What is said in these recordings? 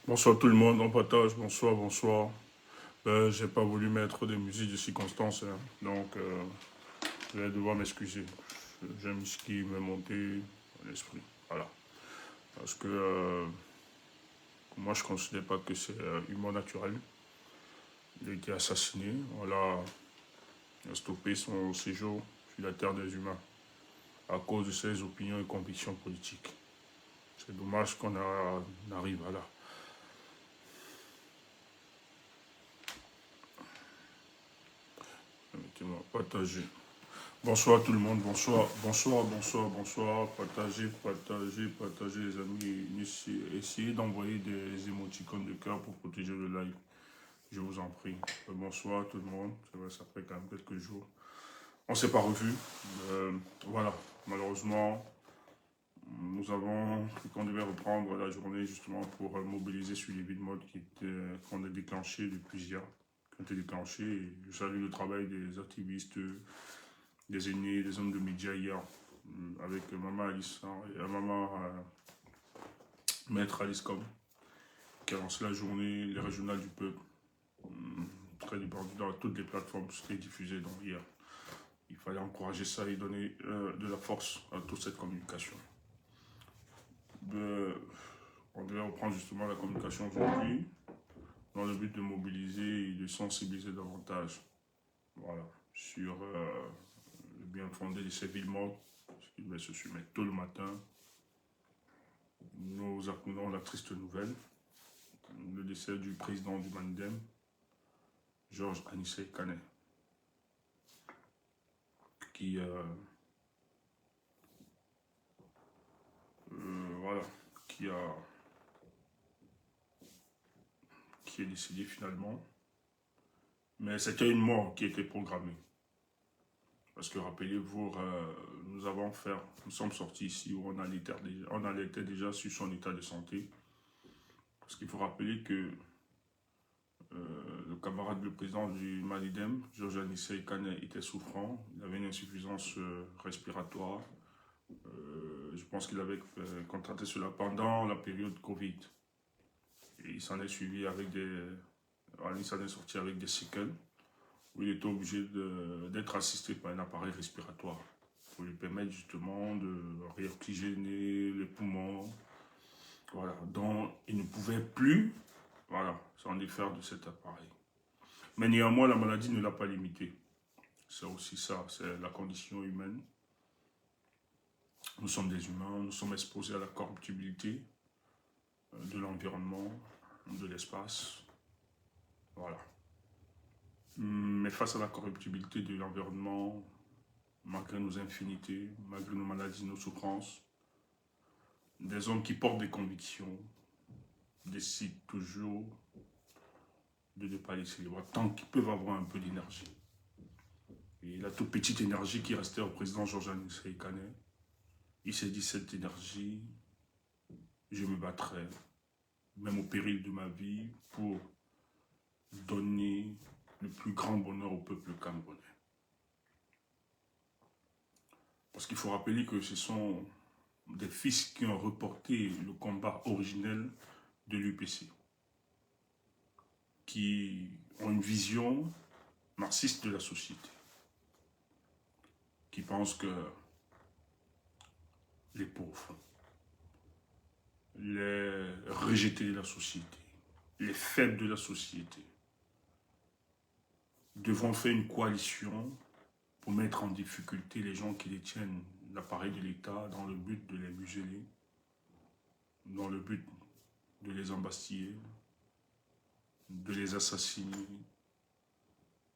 Bonsoir tout le monde, on partage, bonsoir, bonsoir. J'ai pas voulu mettre des musiques de circonstance, hein, donc je vais devoir m'excuser. J'ai un musique qui m'est monté à l'esprit, voilà. Parce que moi je considère pas que c'est humain naturel. Il a été assassiné, voilà, il a stoppé son séjour sur la terre des humains à cause de ses opinions et convictions politiques. C'est dommage qu'on arrive à là. Permettez-moi de partager. Bonsoir tout le monde, bonsoir, bonsoir, bonsoir, bonsoir. Partagez, partagez, partagez les amis. Essayez d'envoyer des émoticônes de cœur pour protéger le live. Je vous en prie. Bonsoir tout le monde. C'est vrai, ça fait quand même quelques jours. On ne s'est pas revus. Voilà, malheureusement, nous avons cru qu'on devait reprendre la journée justement pour mobiliser sur les vides modes qu'on a déclenché depuis hier. Qui ont été déclenchés. Et je salue le travail des activistes, des aînés, des hommes de médias hier, avec Maman Alice, Maman Maître Alice Com, qui a lancé la journée, les régionales du peuple, très dépendu dans toutes les plateformes, c'était diffusé donc hier. Il fallait encourager ça et donner de la force à toute cette communication. On devait reprendre justement la communication aujourd'hui, dans le but de mobiliser et de sensibiliser davantage, voilà, sur le bien fondé de ces villes mortes, qui devaient se soumettre tôt le matin. Nous apprenons la triste nouvelle, le décès du président du Mandem, Georges Anissé Kané, qui, voilà, qui, qui est décédé finalement. Mais c'était une mort qui était programmée. Parce que rappelez-vous, nous sommes sortis ici où on alertait déjà sur son état de santé. Parce qu'il faut rappeler que le camarade, le président du Malidem, Georges Anissé Kané, était souffrant. Il avait une insuffisance respiratoire. Je pense qu'il avait contracté cela pendant la période Covid. Et il s'en est suivi avec il s'en est sorti avec des séquelles où il était obligé d'être assisté par un appareil respiratoire pour lui permettre justement de réoxygéner les poumons. Voilà, donc il ne pouvait plus, voilà, s'en défaire de cet appareil. Mais néanmoins, la maladie ne l'a pas limité. C'est aussi ça, c'est la condition humaine. Nous sommes des humains, nous sommes exposés à la corruptibilité de l'environnement, de l'espace. Voilà. Mais face à la corruptibilité de l'environnement, malgré nos infinités, malgré nos maladies, nos souffrances, des hommes qui portent des convictions décident toujours de ne pas laisser les bras tant qu'ils peuvent avoir un peu d'énergie. Et la toute petite énergie qui restait au président Georges Anissé Kané, il s'est dit cette énergie, je me battrai, même au péril de ma vie, pour donner le plus grand bonheur au peuple camerounais. Parce qu'il faut rappeler que ce sont des fils qui ont reporté le combat originel de l'UPC, qui ont une vision marxiste de la société, qui pensent que les pauvres, les rejetés de la société, les faibles de la société, devront faire une coalition pour mettre en difficulté les gens qui détiennent l'appareil de l'État dans le but de les museler, dans le but de les embastiller, de les assassiner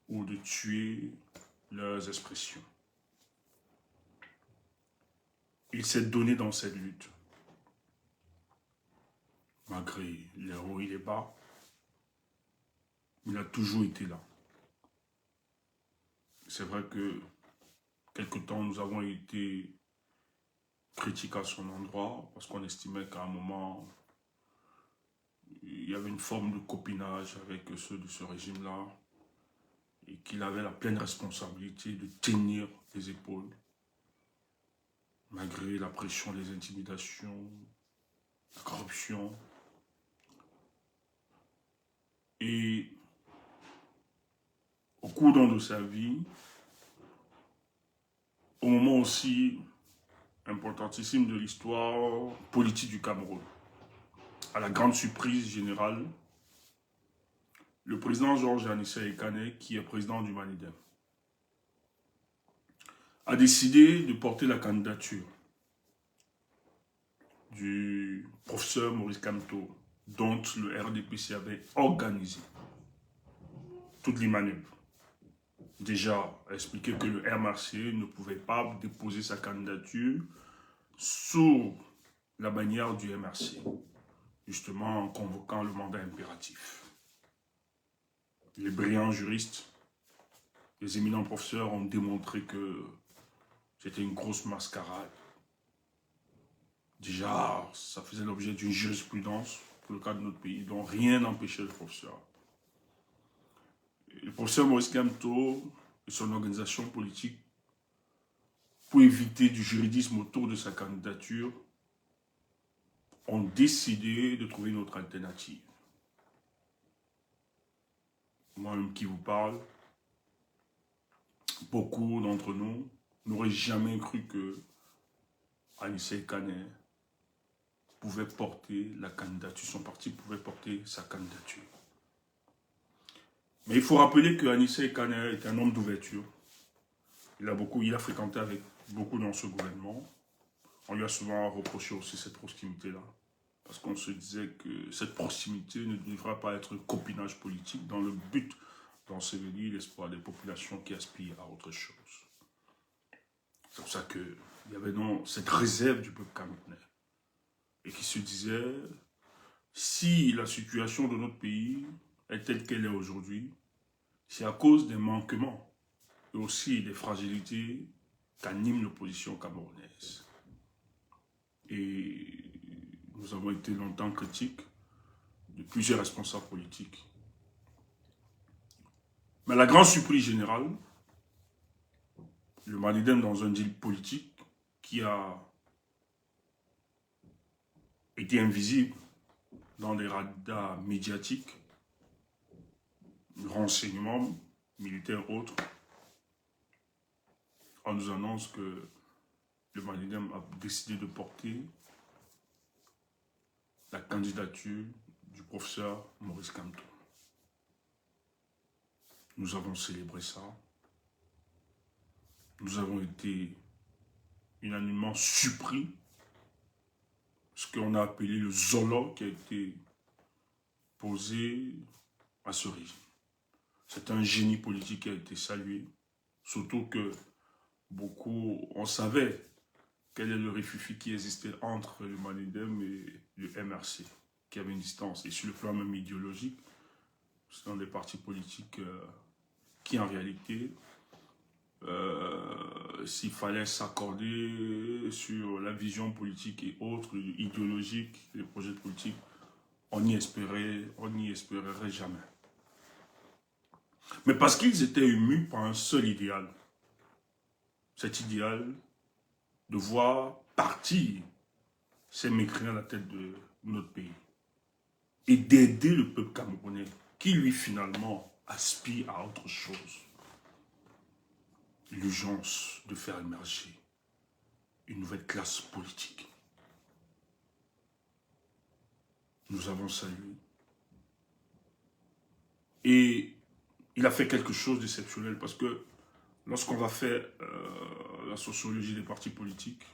ou de tuer leurs expressions. Il s'est donné dans cette lutte, malgré les hauts et les bas, il a toujours été là. C'est vrai que quelque temps nous avons été critiques à son endroit parce qu'on estimait qu'à un moment il y avait une forme de copinage avec ceux de ce régime-là et qu'il avait la pleine responsabilité de tenir les épaules malgré la pression, les intimidations, la corruption. Et au cours donc de sa vie, au moment aussi importantissime de l'histoire politique du Cameroun, à la grande surprise générale, le président Georges Anissa Ekane, qui est président du Manidem, a décidé de porter la candidature du professeur Maurice Kamto, dont le RDPC avait organisé toutes les manœuvres. Déjà, expliqué que le MRC ne pouvait pas déposer sa candidature sous la bannière du MRC, justement en convoquant le mandat impératif. Les brillants juristes, les éminents professeurs ont démontré que c'était une grosse mascarade. Déjà, ça faisait l'objet d'une jurisprudence pour le cas de notre pays, dont rien n'empêchait le professeur. Le professeur Maurice Kamto et son organisation politique, pour éviter du juridisme autour de sa candidature, ont décidé de trouver une autre alternative. Moi-même qui vous parle, beaucoup d'entre nous n'auraient jamais cru que Anissa Ekane pouvait porter la candidature, son parti pouvait porter sa candidature. Mais il faut rappeler que Anissa Ekane est un homme d'ouverture. Il a fréquenté avec beaucoup dans ce gouvernement. On lui a souvent reproché aussi cette proximité-là. Parce qu'on se disait que cette proximité ne devra pas être un copinage politique dans le but d'ensevelir l'espoir des populations qui aspirent à autre chose. C'est pour ça qu'il y avait donc cette réserve du peuple camerounais. Et qui se disait, si la situation de notre pays est telle qu'elle est aujourd'hui, c'est à cause des manquements et aussi des fragilités qu'anime l'opposition camerounaise. Et nous avons été longtemps critiques de plusieurs responsables politiques. Mais la grande surprise générale, le Manidem dans un deal politique qui a été invisible dans les radars médiatiques, renseignements militaires autres, on nous annonce que le Manidem a décidé de porter la candidature du professeur Maurice Kamto. Nous avons célébré ça. Nous avons été unanimement surpris. Ce qu'on a appelé le zolo qui a été posé à ce régime. C'est un génie politique qui a été salué. Surtout que beaucoup, on savait quel est le réfugié qui existait entre le Manidem et le MRC, qui avait une distance. Et sur le plan même idéologique, ce sont des partis politiques qui en réalité, s'il fallait s'accorder sur la vision politique et autres, idéologiques, les projets politiques, on n'y espérerait jamais. Mais parce qu'ils étaient émus par un seul idéal, cet idéal de voir partir ces mécréants à la tête de notre pays et d'aider le peuple camerounais qui, lui, finalement, aspire à autre chose. L'urgence de faire émerger une nouvelle classe politique. Nous avons salué. Et il a fait quelque chose d'exceptionnel parce que lorsqu'on va faire la sociologie des partis politiques,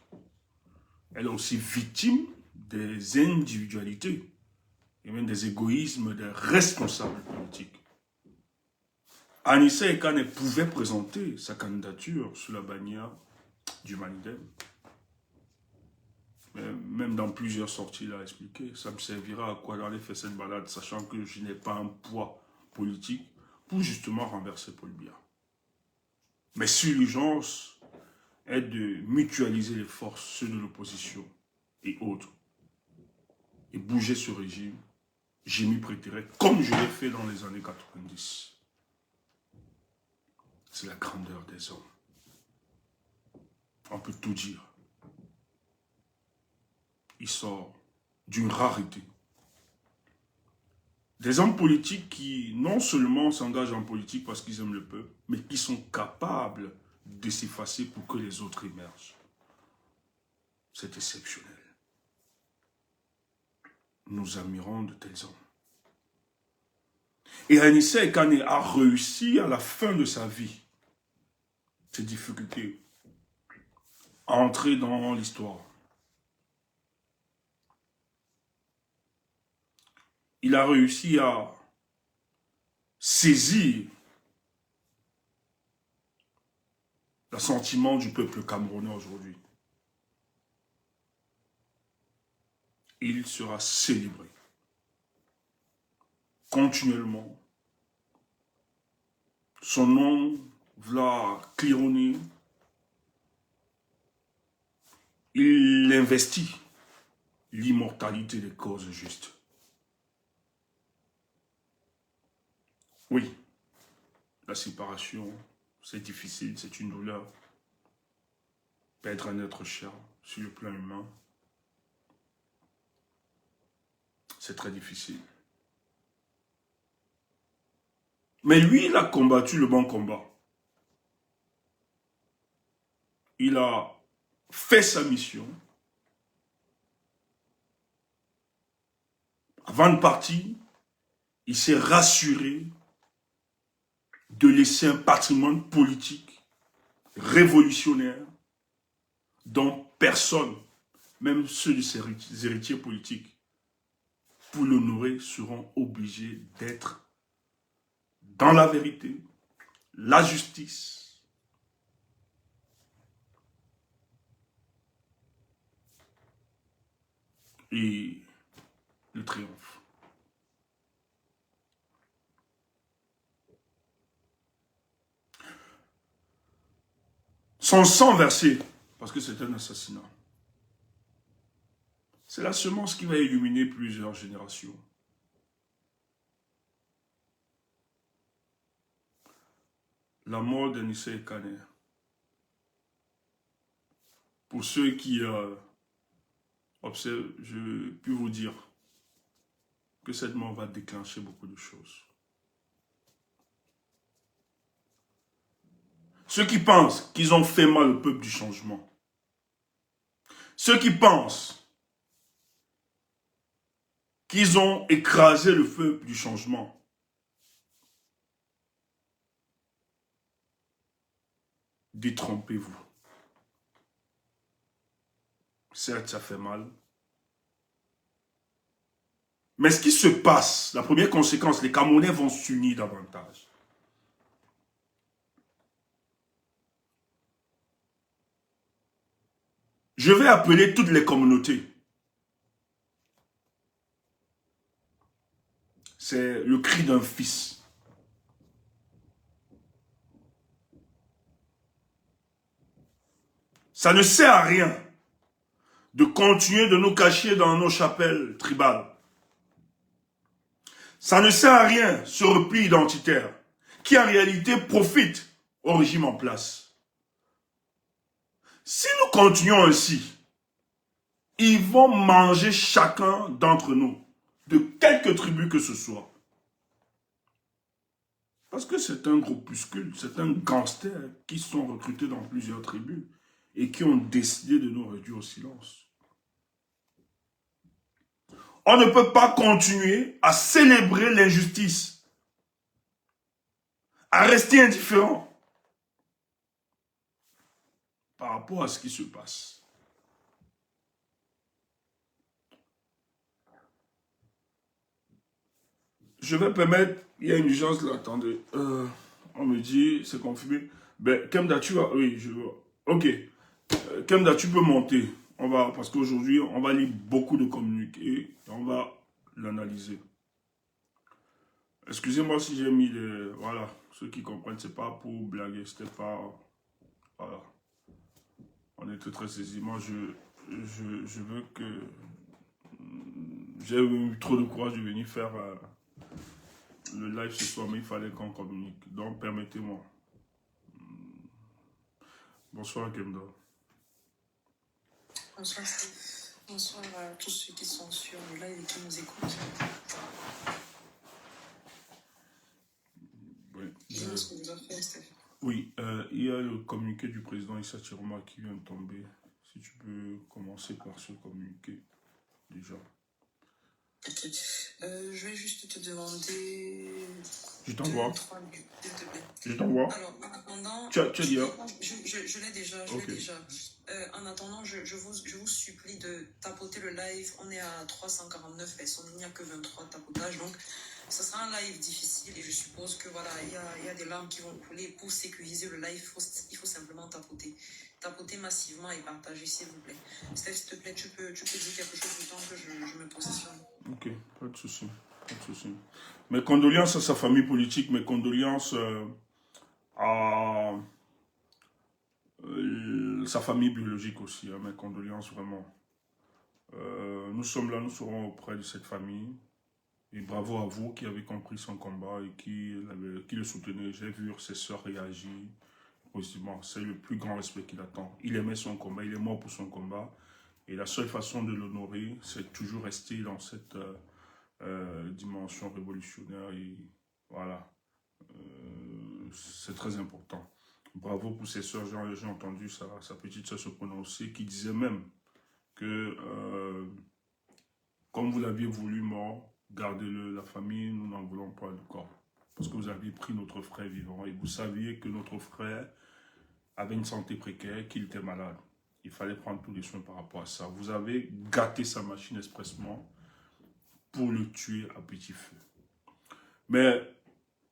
elle est aussi victime des individualités et même des égoïsmes des responsables politiques. Anissa Ekane pouvait présenter sa candidature sous la bannière du Manidem. Mais même dans plusieurs sorties, il a expliqué, ça me servira à quoi d'aller faire cette balade, sachant que je n'ai pas un poids politique pour justement renverser Paul Biya. Mais si l'urgence est de mutualiser les forces, ceux de l'opposition et autres, et bouger ce régime, j'ai m'y prêterai comme je l'ai fait dans les années 90. C'est la grandeur des hommes. On peut tout dire. Il sort d'une rareté. Des hommes politiques qui non seulement s'engagent en politique parce qu'ils aiment le peuple, mais qui sont capables de s'effacer pour que les autres émergent. C'est exceptionnel. Nous admirons de tels hommes. Et Anissa Ekane a réussi à la fin de sa vie, ses difficultés, à entrer dans l'histoire. Il a réussi à saisir l'assentiment du peuple camerounais aujourd'hui. Il sera célébré continuellement. Son nom va claironner. Il investit l'immortalité des causes justes. Oui, la séparation, c'est difficile, c'est une douleur. Perdre un être cher sur le plan humain, c'est très difficile. Mais lui, il a combattu le bon combat. Il a fait sa mission. Avant de partir, il s'est rassuré de laisser un patrimoine politique révolutionnaire dont personne, même ceux de ses héritiers politiques, pour l'honorer, seront obligés d'être dans la vérité, la justice et le triomphe. Son sang versé, parce que c'est un assassinat, c'est la semence qui va illuminer plusieurs générations. La mort d'Anissa Ekane. Pour ceux qui observent, je peux vous dire que cette mort va déclencher beaucoup de choses. Ceux qui pensent qu'ils ont fait mal au peuple du changement, ceux qui pensent qu'ils ont écrasé le peuple du changement, détrompez-vous. Certes, ça fait mal. Mais ce qui se passe, la première conséquence, les Camerounais vont s'unir davantage. Je vais appeler toutes les communautés. C'est le cri d'un fils. Ça ne sert à rien de continuer de nous cacher dans nos chapelles tribales. Ça ne sert à rien, ce repli identitaire, qui en réalité profite au régime en place. Si nous continuons ainsi, ils vont manger chacun d'entre nous, de quelque tribu que ce soit. Parce que c'est un groupuscule, c'est un gangster qui sont recrutés dans plusieurs tribus et qui ont décidé de nous réduire au silence. On ne peut pas continuer à célébrer l'injustice, à rester indifférent par rapport à ce qui se passe. Je vais permettre, il y a une urgence là, attendez. On me dit, c'est confirmé. Ben, Kemda, tu vas, oui, je vois. Ok. Kemda, tu peux monter. On va, parce qu'aujourd'hui, on va lire beaucoup de communiqués et on va l'analyser. Excusez-moi si j'ai mis les... Voilà, ceux qui comprennent, c'est pas pour blaguer, c'était pas... Voilà. On est très saisis. Moi, je veux que... J'ai eu trop de courage de venir faire le live ce soir, mais il fallait qu'on communique. Donc, permettez-moi. Bonsoir, Kemda. Bonsoir, Steve. Bonsoir à tous ceux qui sont sur le live et qui nous écoutent. ce que vous avez fait, Steph. Oui, il y a le communiqué du président Issa Chiroma qui vient de tomber. Si tu peux commencer par ce communiqué, déjà. Ok. Je vais juste te demander Je deux, t'envoie. trois minutes, s'il te plaît. Je t'envoie. Alors, en attendant, Tu as dit, hein? je l'ai déjà, je Ok. l'ai déjà. En attendant, je vous supplie de tapoter le live. On est à 349 personnes, il n'y a que 23 tapotages. Donc, ce sera un live difficile et je suppose que voilà, il y a des larmes qui vont couler. Pour sécuriser le live, il faut simplement tapoter. Tapoter massivement et partager, s'il vous plaît. Steph, s'il te plaît, tu peux dire quelque chose du temps que je me positionne. Ok, pas de souci. Pas de souci. Mes condoléances à sa famille politique, mes condoléances à sa famille biologique aussi, hein, mes condoléances vraiment. Nous sommes là, nous serons auprès de cette famille. Et bravo à vous qui avez compris son combat et qui le soutenez. J'ai vu ses soeurs réagir positivement. C'est le plus grand respect qu'il attend. Il aimait son combat, il est mort pour son combat. Et la seule façon de l'honorer, c'est toujours rester dans cette dimension révolutionnaire. Et voilà, c'est très important. Bravo pour ses soeurs. J'ai entendu sa petite soeur se prononcer, qui disait même que, comme vous l'aviez voulu mort, gardez-le, la famille, nous n'en voulons pas le corps. Parce que vous aviez pris notre frère vivant et vous saviez que notre frère avait une santé précaire, qu'il était malade. Il fallait prendre tous les soins par rapport à ça. Vous avez gâté sa machine expressement pour le tuer à petit feu. Mais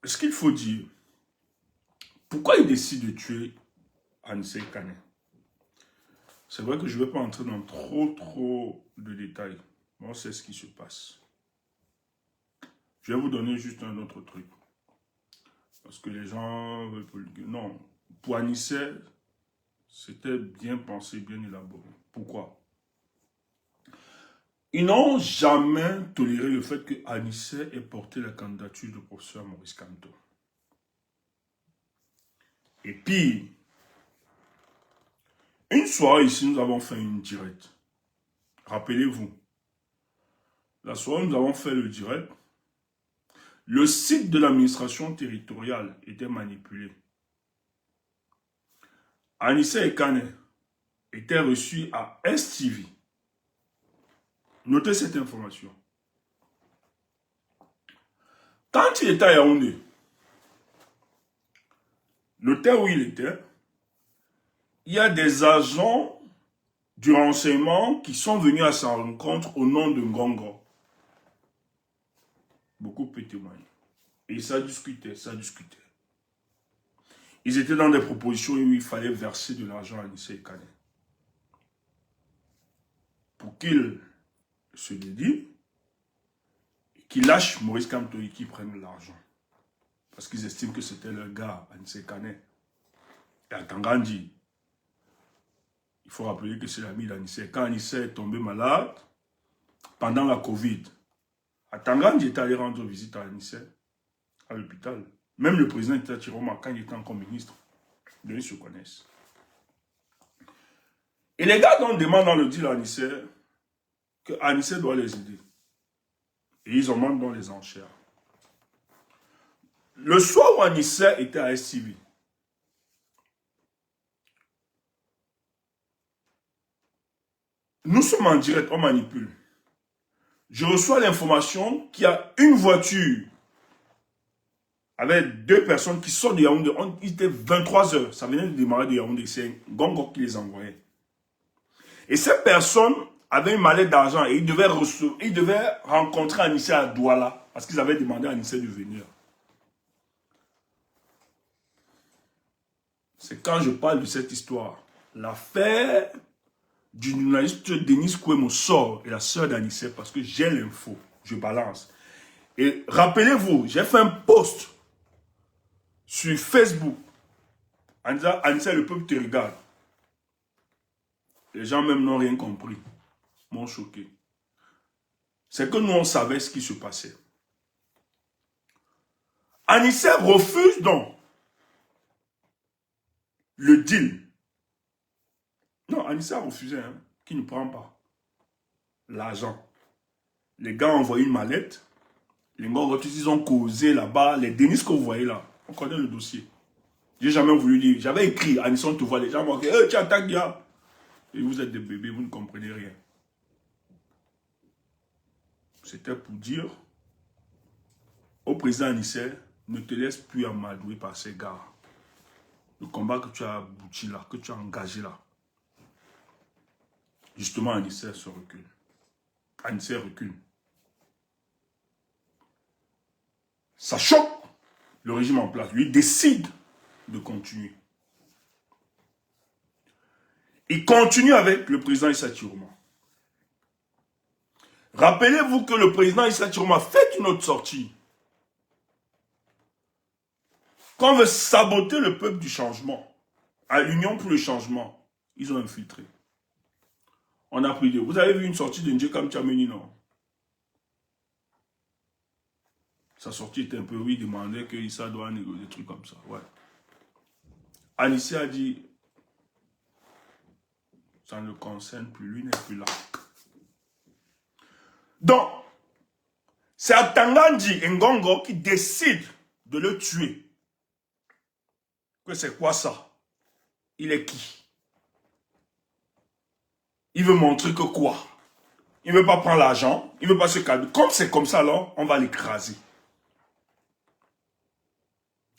ce qu'il faut dire, pourquoi il décide de tuer Anissé Kane? C'est vrai que je ne vais pas entrer dans trop de détails. Moi, c'est ce qui se passe. Je vais vous donner juste un autre truc. Parce que les gens veulent... Non, pour Anissé, c'était bien pensé, bien élaboré. Pourquoi? Ils n'ont jamais toléré le fait que Anissé ait porté la candidature du professeur Maurice Kamto. Et puis, une soirée ici, nous avons fait une directe. Rappelez-vous, la soirée où nous avons fait le direct, le site de l'administration territoriale était manipulé. Anissé Kane était reçu à STV. Notez cette information. Quand il était à Yaoundé, l'hôtel où il était, il y a des agents du renseignement qui sont venus à sa rencontre au nom de Ngongo. Beaucoup peuvent témoigner. Et ça discutait, ça discutait. Ils étaient dans des propositions où il fallait verser de l'argent à Anissé Kane. Pour qu'il se dédie, qu'il lâche Maurice Kamto et qu'il prenne l'argent. Parce qu'ils estiment que c'était leur gars, Anissé Kane. Et à Tangandi, il faut rappeler que c'est l'ami d'Anissé. Quand Anissé est tombé malade, pendant la Covid, à Tangandi était allé rendre visite à Anissé, à l'hôpital. Même le président était à Chiroma quand il était encore ministre. Ils se connaissent. Et les gars demandent dans le deal à Anissé que Anissé doit les aider. Et ils augmentent dans les enchères. Le soir où Anissé était à STV, nous sommes en direct, on manipule. Je reçois l'information qu'il y a une voiture avec deux personnes qui sortent de Yaoundé. Il était 23 h, ça venait de démarrer de Yaoundé. C'est Ngongo qui les envoyait. Et ces personnes avaient une mallette d'argent et ils devaient rencontrer Anissé à Douala parce qu'ils avaient demandé à Anissé de venir. C'est quand je parle de cette histoire, l'affaire du journaliste Denis Kouemo sort et la sœur d'Anissé parce que j'ai l'info, je balance. Et rappelez-vous, j'ai fait un post sur Facebook en disant Anissé, le peuple te regarde. Les gens même n'ont rien compris, m'ont choqué. C'est que nous on savait ce qui se passait. Anissé refuse donc le deal. Non, Anissé a refusé, hein, qui ne prend pas l'argent. Les gars ont envoyé une mallette. Les gars, ils ont causé là-bas. Les Denis que vous voyez là, On connaît le dossier. J'ai jamais voulu lire. J'avais écrit, Anissa, on te voit, les gens m'ont dit, tu attaques bien. Et vous êtes des bébés, vous ne comprenez rien. C'était pour dire au président Anissa, ne te laisse plus amadouer par ces gars. Le combat que tu as abouti là, que tu as engagé là. Justement, Anissa se recule. Anissa recule. Ça choque le régime en place. Lui décide de continuer. Il continue avec le président Issa Chiroma. Rappelez-vous que le président Issa Chiroma fait une autre sortie. Quand on veut saboter le peuple du changement, à l'Union pour le changement, ils ont infiltré. On a pris vous avez vu une sortie de Ndjekam Tchameni, non? Sa sortie était un peu, oui, il demandait que Issa doit négocier des trucs comme ça. Ouais. Anissa a dit, ça ne le concerne plus, lui n'est plus là. Donc, c'est Atangandi Ngongo qui décide de le tuer. Que c'est quoi ça? Il est qui? Il veut montrer que quoi? Il ne veut pas prendre l'argent, il ne veut pas se calmer. Comme c'est comme ça, alors, on va l'écraser.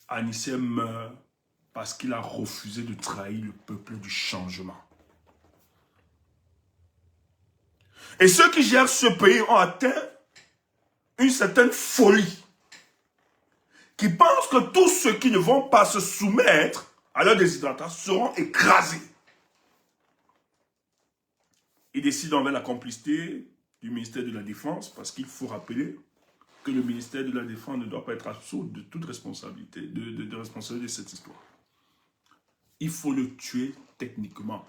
Anissa meurt parce qu'il a refusé de trahir le peuple du changement. Et ceux qui gèrent ce pays ont atteint une certaine folie. Qui pensent que tous ceux qui ne vont pas se soumettre à leur déshydratation seront écrasés. Ils décident envers la complicité du ministère de la Défense, parce qu'il faut rappeler que le ministère de la Défense ne doit pas être absous de toute responsabilité, de responsabilité de cette histoire. Il faut le tuer techniquement.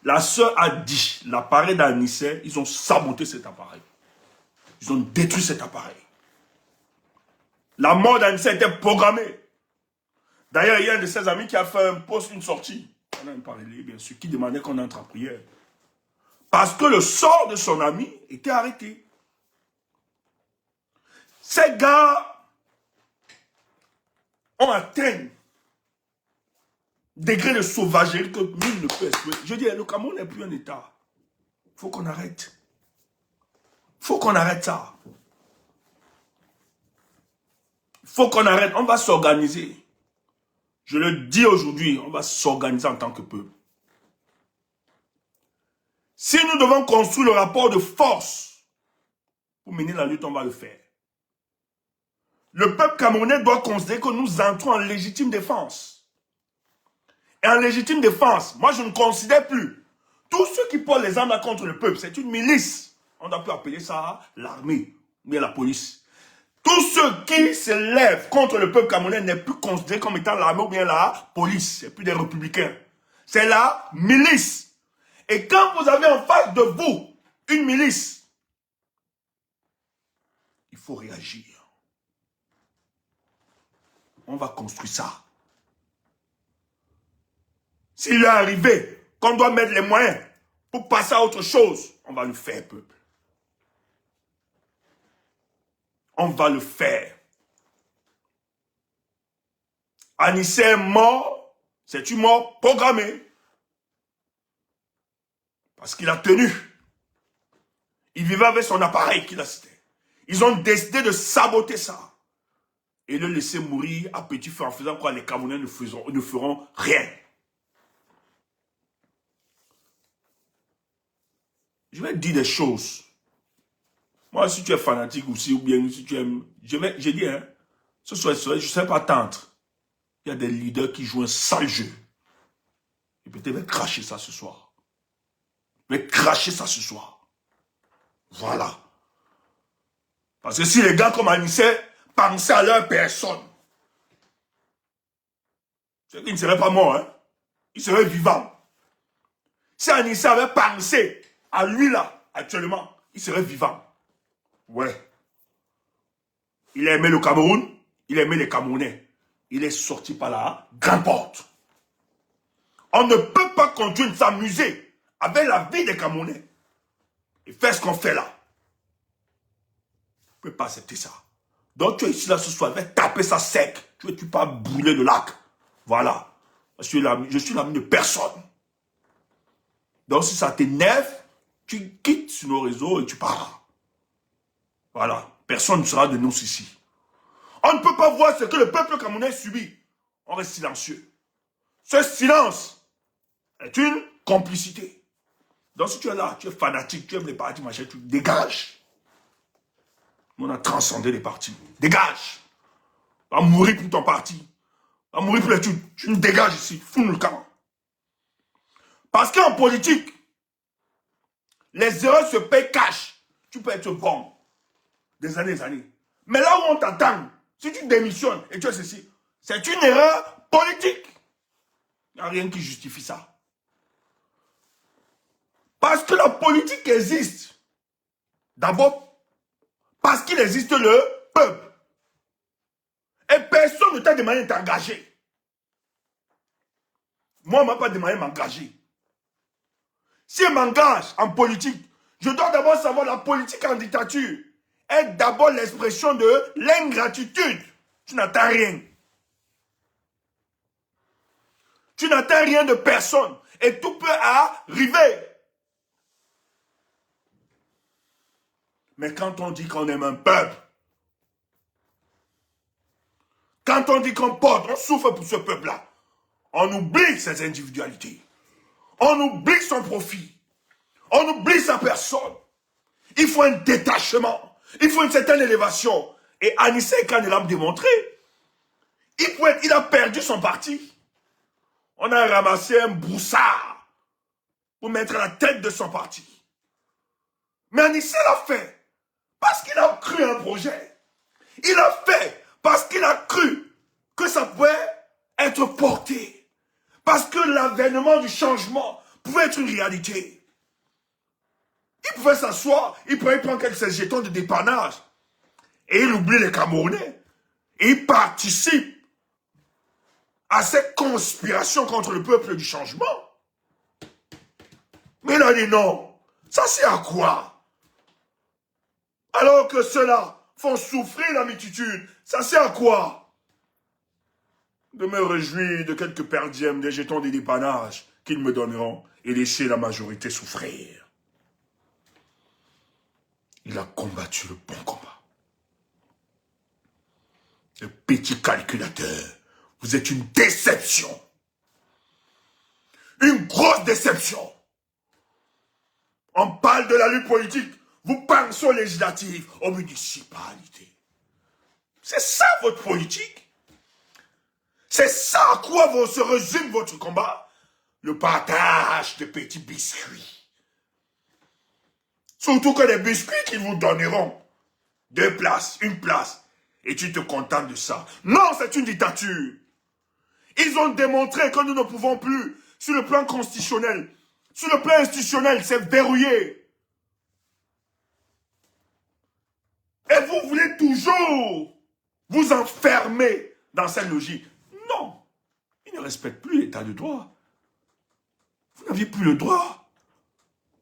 La sœur a dit, l'appareil d'Anissa, ils ont saboté cet appareil. Ils ont détruit cet appareil. La mort d'Anissa était programmée. D'ailleurs, il y a un de ses amis qui a fait un post, une sortie. On a parlé, bien sûr, qui demandait qu'on entre en prière. Parce que le sort de son ami était arrêté. Ces gars ont atteint degré de sauvagerie que nul ne peut exploiter. Je dis, le Cameroun n'est plus un État. Il faut qu'on arrête. Il faut qu'on arrête ça. Il faut qu'on arrête. On va s'organiser. Je le dis aujourd'hui, on va s'organiser en tant que peuple. Si nous devons construire le rapport de force pour mener la lutte, on va le faire. Le peuple camerounais doit considérer que nous entrons en légitime défense. Et en légitime défense, moi je ne considère plus tous ceux qui portent les armes là contre le peuple, c'est une milice. On doit plus appeler ça l'armée ou bien la police. Tous ceux qui se lèvent contre le peuple camerounais n'est plus considéré comme étant l'armée ou bien la police. C'est plus des républicains. C'est la milice. Et quand vous avez en face de vous une milice, il faut réagir. On va construire ça. S'il est arrivé qu'on doit mettre les moyens pour passer à autre chose, on va le faire, peuple. On va le faire. Anissa est mort, c'est une mort programmée. Parce qu'il a tenu. Il vivait avec son appareil qu'il a cité. Ils ont décidé de saboter ça. Et le laisser mourir à petit feu en faisant quoi les Camerounais ne feront rien. Je vais te dire des choses. Moi, si tu es fanatique aussi, ou bien si tu aimes... J'ai dit, hein, ce soir, je ne sais pas t'entendre. Il y a des leaders qui jouent un sale jeu. Et peut-être je vais cracher ça ce soir. Je vais cracher ça ce soir. Voilà. Parce que si les gars comme Anissa pensaient à leur personne, c'est qu'ils ne seraient pas morts, hein. Ils seraient vivants. Si Anissa avait pensé à lui là, actuellement, il serait vivant. Ouais. Il a aimé le Cameroun, il a aimé les Camerounais. Il est sorti par la grande porte. On ne peut pas continuer de s'amuser avec la vie des Camerounais et faire ce qu'on fait là. On ne peut pas accepter ça. Donc tu es ici là ce soir, je vais taper ça sec. Tu ne veux pas brûler le lac. Voilà. Je suis l'ami de personne. Donc si ça t'énerve, tu quittes sur nos réseaux et tu pars. Voilà. Personne ne sera de nous ici. On ne peut pas voir ce que le peuple camerounais subit. On reste silencieux. Ce silence est une complicité. Donc si tu es là, tu es fanatique, tu aimes les partis, machin, tu dégages. On a transcendé les partis. Dégage. Va mourir pour ton parti. Va mourir pour les trucs. Tu nous dégages ici. Fous-nous le camp. Parce qu'en politique, les erreurs se payent cash. Tu peux être bon. Des années et des années. Mais là où on t'attend, si tu démissionnes et tu as ceci, c'est une erreur politique. Il n'y a rien qui justifie ça. Parce que la politique existe. D'abord, parce qu'il existe le peuple. Et personne ne t'a demandé de t'engager. Moi, on ne m'a pas demandé de m'engager. Si je m'engage en politique, je dois d'abord savoir la politique en dictature est d'abord l'expression de l'ingratitude. Tu n'attends rien. Tu n'attends rien de personne. Et tout peut arriver. Mais quand on dit qu'on aime un peuple, quand on dit qu'on porte, on souffre pour ce peuple-là, on oublie ses individualités. On oublie son profit. On oublie sa personne. Il faut un détachement. Il faut une certaine élévation. Et Anissé Kane l'a démontré. Il a perdu son parti. On a ramassé un broussard pour mettre à la tête de son parti. Mais Anissé l'a fait parce qu'il a cru à un projet. Il a fait parce qu'il a cru que ça pouvait être porté. Parce que l'avènement du changement pouvait être une réalité. Il pouvait s'asseoir, il pouvait prendre quelques jetons de dépannage. Et il oublie les Camerounais. Et il participe à cette conspiration contre le peuple du changement. Mais il a dit non. Ça c'est à quoi? Alors que ceux-là font souffrir la multitude, ça c'est à quoi? De me réjouir de quelques perdièmes, des jetons de dépannage qu'ils me donneront et laisser la majorité souffrir. Il a combattu le bon combat. Le petit calculateur, vous êtes une déception. Une grosse déception. On parle de la lutte politique. Vous pensez aux législatives, aux municipalités. C'est ça votre politique? C'est ça à quoi se résume votre combat? Le partage de petits biscuits. Surtout que les biscuits qu'ils vous donneront, 2 places, 1 place, et tu te contentes de ça. Non, c'est une dictature. Ils ont démontré que nous ne pouvons plus, sur le plan constitutionnel, sur le plan institutionnel, c'est verrouillé. Et vous voulez toujours vous enfermer dans cette logique. Non, ils ne respectent plus l'état de droit. Vous n'aviez plus le droit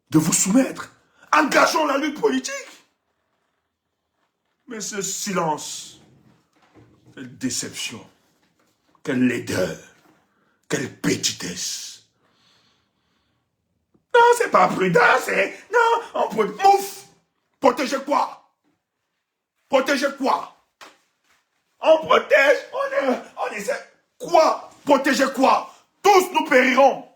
de vous soumettre. Engageons la lutte politique. Mais ce silence, quelle déception, quelle laideur, quelle petitesse. Non, c'est pas prudent, c'est... Non, on peut... Mouf! Protéger quoi? Protéger quoi? On protège, on essaie. Quoi? Protéger quoi? Tous nous périrons.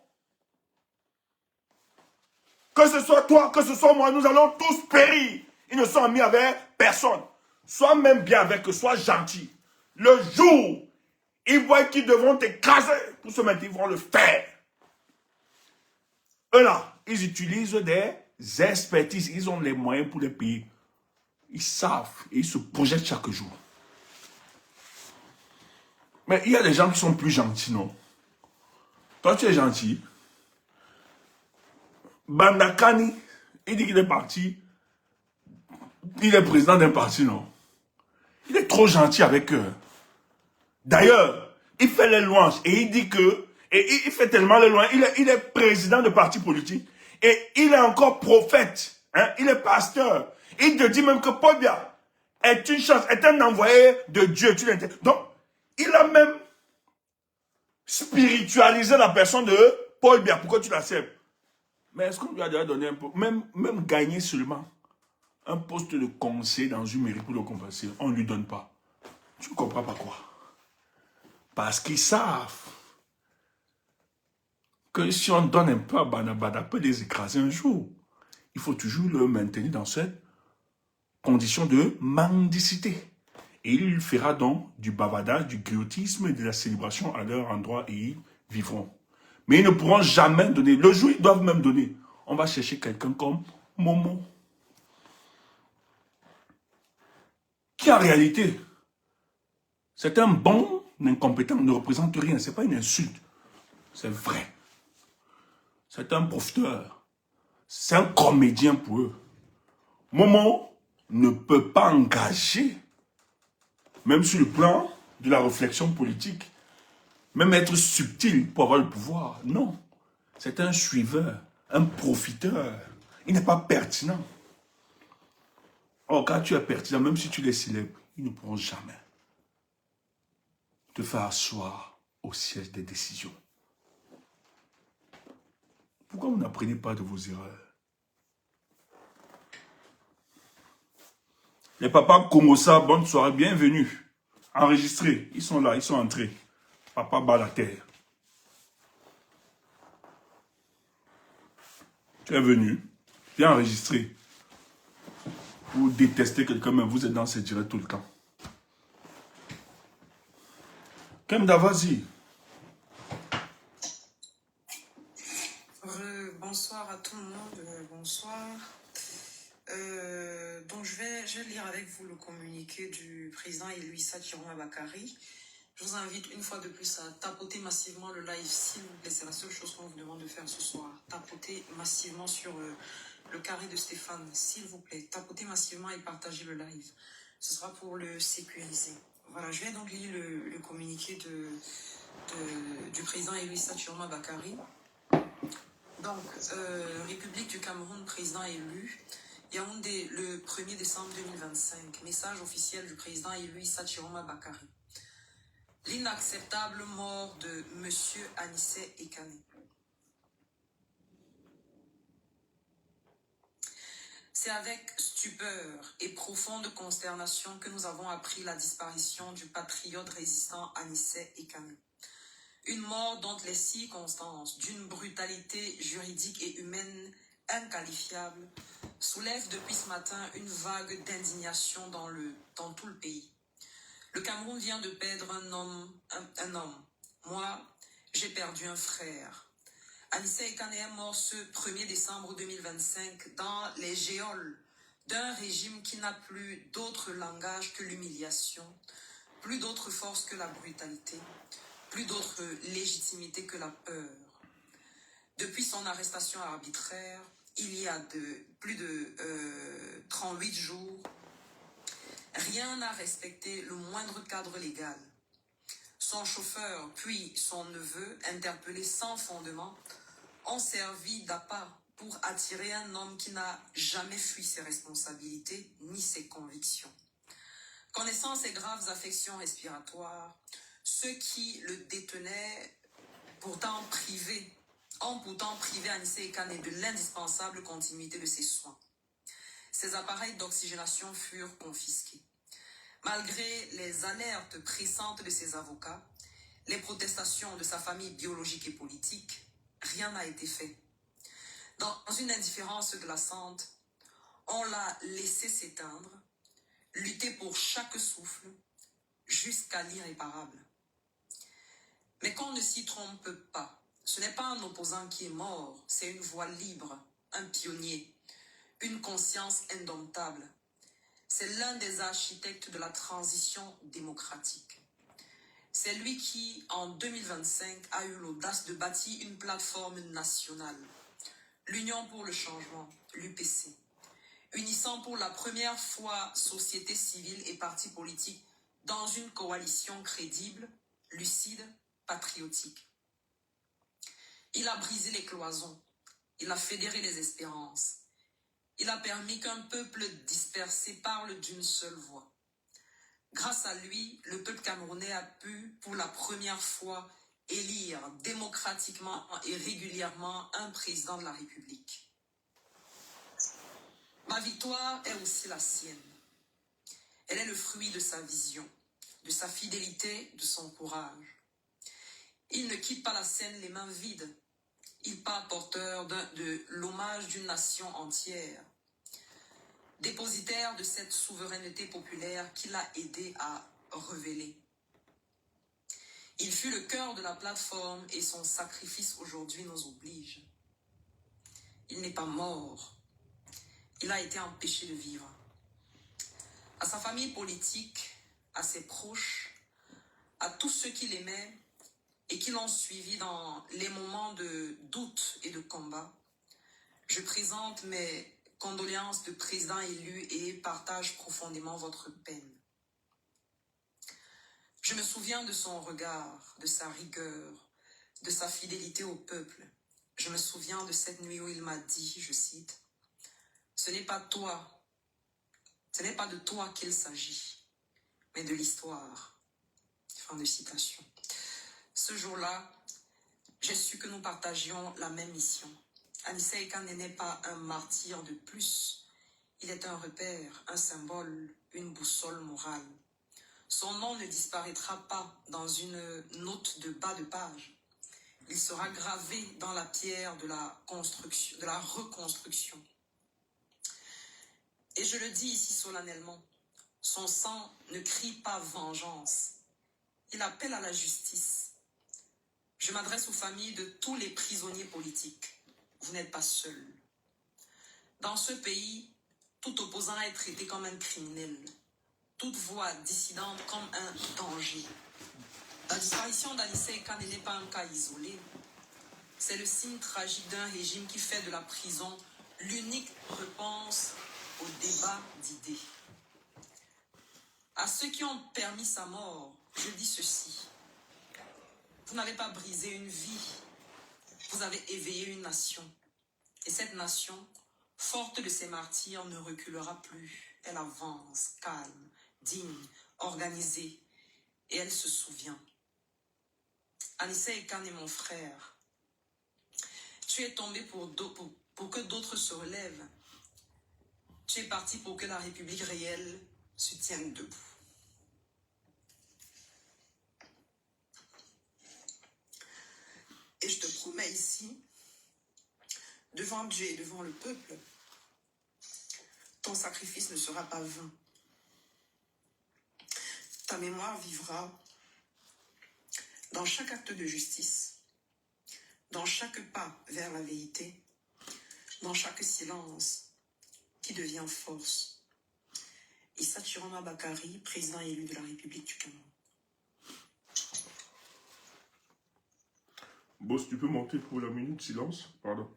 Que ce soit toi, que ce soit moi, nous allons tous périr. Ils ne sont amis avec personne. Sois même bien avec eux, sois gentil. Le jour, ils voient qu'ils devront t'écraser pour se mettre, ils vont le faire. Eux là, ils utilisent des expertises, ils ont les moyens pour les payer. Ils savent et ils se projettent chaque jour. Mais il y a des gens qui sont plus gentils, non? Toi, tu es gentil. Bandakani, il dit qu'il est parti. Il est président d'un parti, non? Il est trop gentil avec eux. D'ailleurs, il fait les louanges et il dit que, et il fait tellement les louanges, il est président de parti politique et il est encore prophète, hein, il est pasteur. Il te dit même que Paul Biya, est une chance, est un envoyé de Dieu. Donc, il a même spiritualisé la personne de Paul Biya. Pourquoi tu l'acceptes? Mais est-ce qu'on lui a déjà donné un peu, même gagner seulement un poste de conseiller dans une mairie pour le compenser, on ne lui donne pas. Tu ne comprends pas quoi? Parce qu'ils savent que si on donne un peu à Banabada, peut les écraser un jour. Il faut toujours le maintenir dans cette condition de mendicité. Et il fera donc du bavardage, du griotisme et de la célébration à leur endroit et ils vivront. Mais ils ne pourront jamais donner. Le jour, ils doivent même donner. On va chercher quelqu'un comme Momo. Qui en réalité, c'est un bon incompétent, ne représente rien. Ce n'est pas une insulte. C'est vrai. C'est un profiteur. C'est un comédien pour eux. Momo ne peut pas engager, même sur le plan de la réflexion politique, même être subtil pour avoir le pouvoir. Non. C'est un suiveur, un profiteur. Il n'est pas pertinent. Or, quand tu es pertinent, même si tu les célèbres, ils ne pourront jamais te faire asseoir au siège des décisions. Pourquoi vous n'apprenez pas de vos erreurs? Les papas Komosa, bonne soirée, bienvenue. Enregistrés, ils sont là, ils sont entrés. Papa bat la terre. Tu es venu, viens enregistrer. Vous détestez quelqu'un, mais vous êtes dans ces directs tout le temps. Kemda, vas-y. Bonsoir à tout le monde, bonsoir. Donc je vais lire avec vous le communiqué du président Eluissa Chiroma Bakary. Je vous invite une fois de plus à tapoter massivement le live, s'il vous plaît. C'est la seule chose qu'on vous demande de faire ce soir. Tapotez massivement sur le carré de Stéphane, s'il vous plaît. Tapotez massivement et partagez le live. Ce sera pour le sécuriser. Voilà, je vais donc lire le communiqué du président Eluissa Chiroma Bakary. Donc, République du Cameroun, président élu. Yaoundé, le 1er décembre 2025. Message officiel du président élu Issa Chiroma Bakary. L'inacceptable mort de M. Anissé Ekane. C'est avec stupeur et profonde consternation que nous avons appris la disparition du patriote résistant Anissé Ekane. Une mort dont les circonstances, d'une brutalité juridique et humaine inqualifiable, soulèvent depuis ce matin une vague d'indignation dans tout le pays. Le Cameroun vient de perdre un homme. Moi, j'ai perdu un frère. Anissé Ekane est mort ce 1er décembre 2025 dans les geôles d'un régime qui n'a plus d'autre langage que l'humiliation, plus d'autre force que la brutalité, plus d'autre légitimité que la peur. Depuis son arrestation arbitraire, il y a plus de 38 jours, rien n'a respecté le moindre cadre légal. Son chauffeur, puis son neveu, interpellés sans fondement, ont servi d'appât pour attirer un homme qui n'a jamais fui ses responsabilités ni ses convictions. Connaissant ses graves affections respiratoires, ceux qui le détenaient ont pourtant privé Anissé Ekane de l'indispensable continuité de ses soins. Ses appareils d'oxygénation furent confisqués. Malgré les alertes pressantes de ses avocats, les protestations de sa famille biologique et politique, rien n'a été fait. Dans une indifférence glaçante, on l'a laissé s'éteindre, lutter pour chaque souffle, jusqu'à l'irréparable. Mais qu'on ne s'y trompe pas, ce n'est pas un opposant qui est mort, c'est une voix libre, un pionnier, une conscience indomptable. C'est l'un des architectes de la transition démocratique. C'est lui qui, en 2025, a eu l'audace de bâtir une plateforme nationale, l'Union pour le changement, l'UPC, unissant pour la première fois société civile et partis politiques dans une coalition crédible, lucide, patriotique. Il a brisé les cloisons, il a fédéré les espérances, il a permis qu'un peuple dispersé parle d'une seule voix. Grâce à lui, le peuple camerounais a pu, pour la première fois, élire démocratiquement et régulièrement un président de la République. Ma victoire est aussi la sienne. Elle est le fruit de sa vision, de sa fidélité, de son courage. Il ne quitte pas la scène les mains vides. Il part porteur de l'hommage d'une nation entière, dépositaire de cette souveraineté populaire qu'il a aidé à révéler. Il fut le cœur de la plateforme et son sacrifice aujourd'hui nous oblige. Il n'est pas mort. Il a été empêché de vivre. À sa famille politique, à ses proches, à tous ceux qui l'aimaient et qui l'ont suivi dans les moments de doute et de combat, je présente mes condoléances de président élu et partage profondément votre peine. Je me souviens de son regard, de sa rigueur, de sa fidélité au peuple. Je me souviens de cette nuit où il m'a dit, je cite, « Ce n'est pas de toi qu'il s'agit, mais de l'histoire. » Fin de citation. Ce jour-là, j'ai su que nous partagions la même mission. Anissa Ekan n'est pas un martyr de plus. Il est un repère, un symbole, une boussole morale. Son nom ne disparaîtra pas dans une note de bas de page. Il sera gravé dans la pierre de la reconstruction. Et je le dis ici solennellement, son sang ne crie pas vengeance. Il appelle à la justice. Je m'adresse aux familles de tous les prisonniers politiques. Vous n'êtes pas seuls. Dans ce pays, tout opposant est traité comme un criminel. Toute voix dissidente comme un danger. La disparition d'Anissa Ekan n'est pas un cas isolé. C'est le signe tragique d'un régime qui fait de la prison l'unique réponse au débat d'idées. À ceux qui ont permis sa mort, je dis ceci. Vous n'avez pas brisé une vie, vous avez éveillé une nation. Et cette nation, forte de ses martyrs, ne reculera plus. Elle avance, calme, digne, organisée, et elle se souvient. Anissa Ekan est mon frère. Tu es tombé pour que d'autres se relèvent. Tu es parti pour que la République réelle se tienne debout. Et je te promets ici, devant Dieu et devant le peuple, ton sacrifice ne sera pas vain. Ta mémoire vivra dans chaque acte de justice, dans chaque pas vers la vérité, dans chaque silence qui devient force. Issa Chiroma Bakari, président élu de la République du Cameroun. Boss, tu peux monter pour la minute silence? Pardon.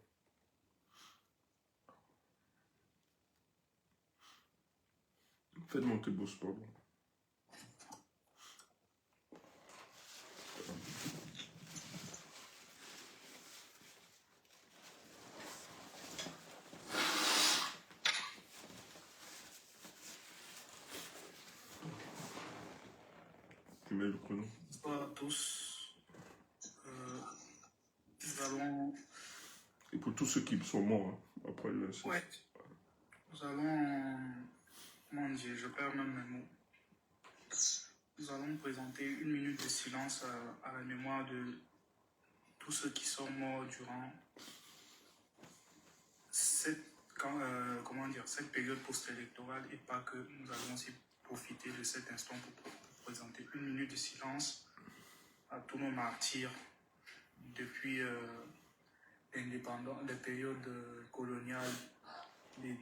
Faites monter Boss, pardon. Tu mets le chrono. Bonsoir à tous. Nous allons... Et pour tous ceux qui sont morts, hein, après le 26. Ouais. Nous allons... Mon Dieu, je perds même mes mots. Nous allons présenter une minute de silence à la mémoire de tous ceux qui sont morts durant cette, cette période post-électorale et pas que. Nous allons aussi profiter de cet instant pour présenter une minute de silence à tous nos martyrs depuis les périodes coloniales,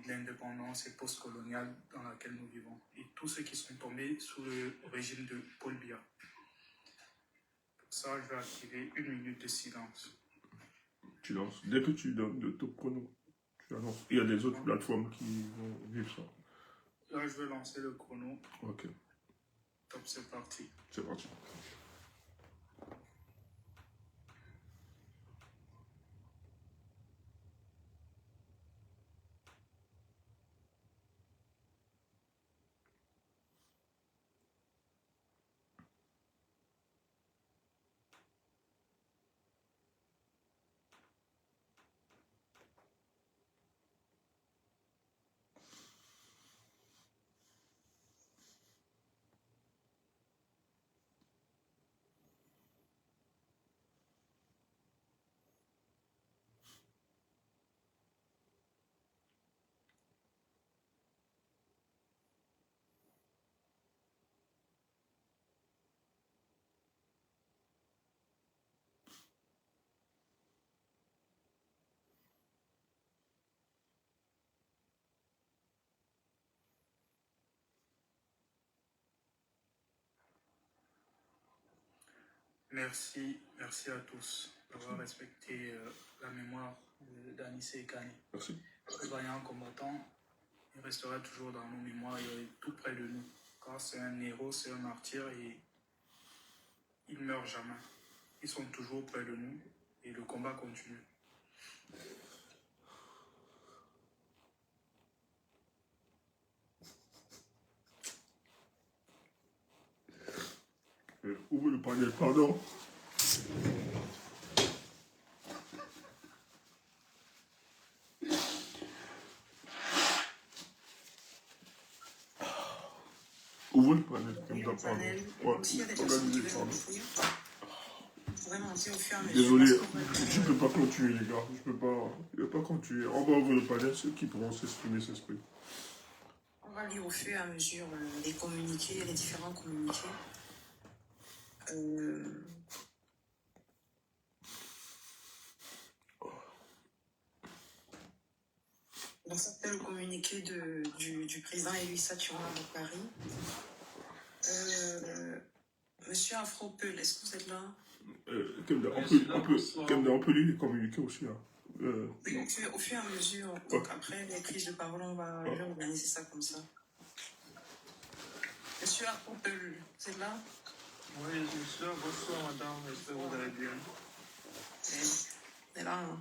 l'indépendance et post-coloniale dans laquelle nous vivons, et tous ceux qui sont tombés sous le régime de Paul Biya. Pour ça, je vais activer une minute de silence. Tu lances. Dès que tu donnes le top chrono, tu annonces. Il y a des autres plateformes qui vont vivre ça. Là, je vais lancer le chrono. Ok. Top, c'est parti. C'est parti. Merci à tous d'avoir respecté la mémoire d'Anissé et Kane. Merci. Ce vaillant combattant, il restera toujours dans nos mémoires, il est tout près de nous. Car c'est un héros, c'est un martyr et il ne meurt jamais. Ils sont toujours près de nous et le combat continue. Ouvrez le panel, pardon. Ouvrez le panel, comme Le ça, pardon. panel. Ouais, S'il y a des personnes qui organisez, veulent pardon. l'ouvrir, vous pourrez monter au fur et à mesure. Désolé, parce qu'on va- je peux pas continuer, les gars. Je peux pas continuer. On va ouvrir le panel, ceux qui pourront s'exprimer, s'expriment. On va lire au fur et à mesure les communiqués, les différents communiqués. Donc ça c'est le communiqué du président Elissa Turana de Paris. Monsieur Afropel, est-ce que vous êtes là? Kemda, on peut lire les communiqués aussi. Hein. Oui, au fur et à mesure. Donc après les prises de parole, je vais organiser ça comme ça. Monsieur Afropel, vous êtes là? Oui, monsieur, bonsoir madame, j'espère que vous allez bien. On est là. Hein.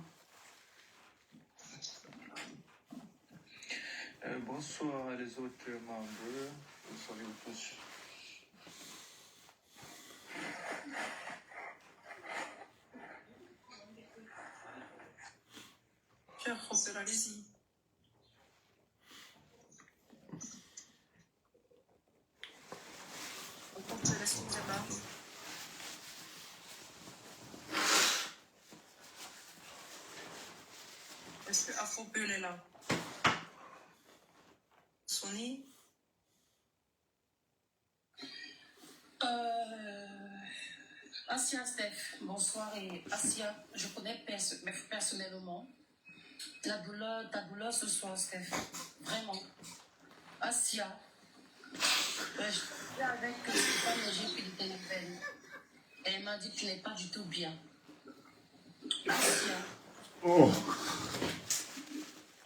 Bonsoir à les autres membres, bonsoir à vous tous. Monsieur Afropel, allez-y. Afropel, est-ce que vous êtes là? Est-ce que Afropel est là? Sony? Asia Steph, bonsoir et Asia, je connais personnellement ta douleur ce soir Steph, vraiment. Asia, je suis avec Stéphane et j'ai pris de tes nouvelles. Elle m'a dit que tu n'es pas du tout bien. Asia. Oh.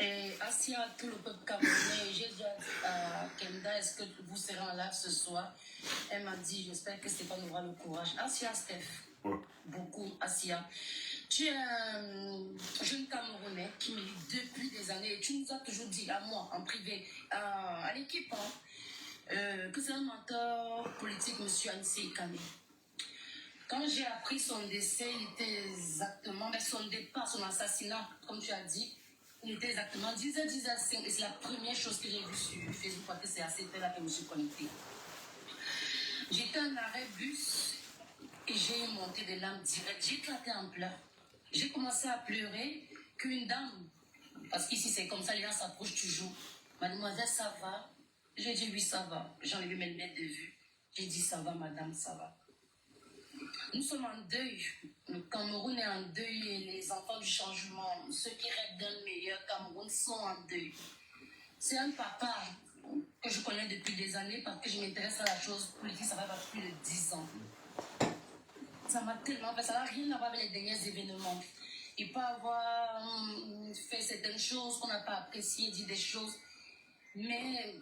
Et Asia, tout le peuple camerounais, j'ai dit à Kenda, est-ce que vous serez en live ce soir? Elle m'a dit, j'espère que Stéphane aura le courage. Asia, Steph, beaucoup, Asia. Tu es un jeune Camerounais qui milite depuis des années et tu nous as toujours dit à moi, en privé, à l'équipe, que c'est un mentor politique, monsieur Anissé Kane. Quand j'ai appris son décès, il était exactement, mais son départ, son assassinat, comme tu as dit, il était exactement 10h05 et c'est la première chose que j'ai vue sur Facebook parce que c'est à cette heure-là que je me suis connectée. J'étais en arrêt bus et j'ai monté des larmes directes. J'ai éclaté en pleurs. J'ai commencé à pleurer qu'une dame, parce qu'ici c'est comme ça, les gens s'approchent toujours. Mademoiselle, ça va? J'ai dit oui, ça va. J'ai enlevé mes lunettes de vue. J'ai dit ça va, madame, ça va. Nous sommes en deuil. Le Cameroun est en deuil et les enfants du changement, ceux qui rêvent d'un meilleur Cameroun, sont en deuil. C'est un papa que je connais depuis des années parce que je m'intéresse à la chose politique, ça va faire plus de 10 ans. Ça m'a tellement fait, ça n'a rien à voir avec les derniers événements. Il peut avoir fait certaines choses qu'on n'a pas appréciées, dit des choses, mais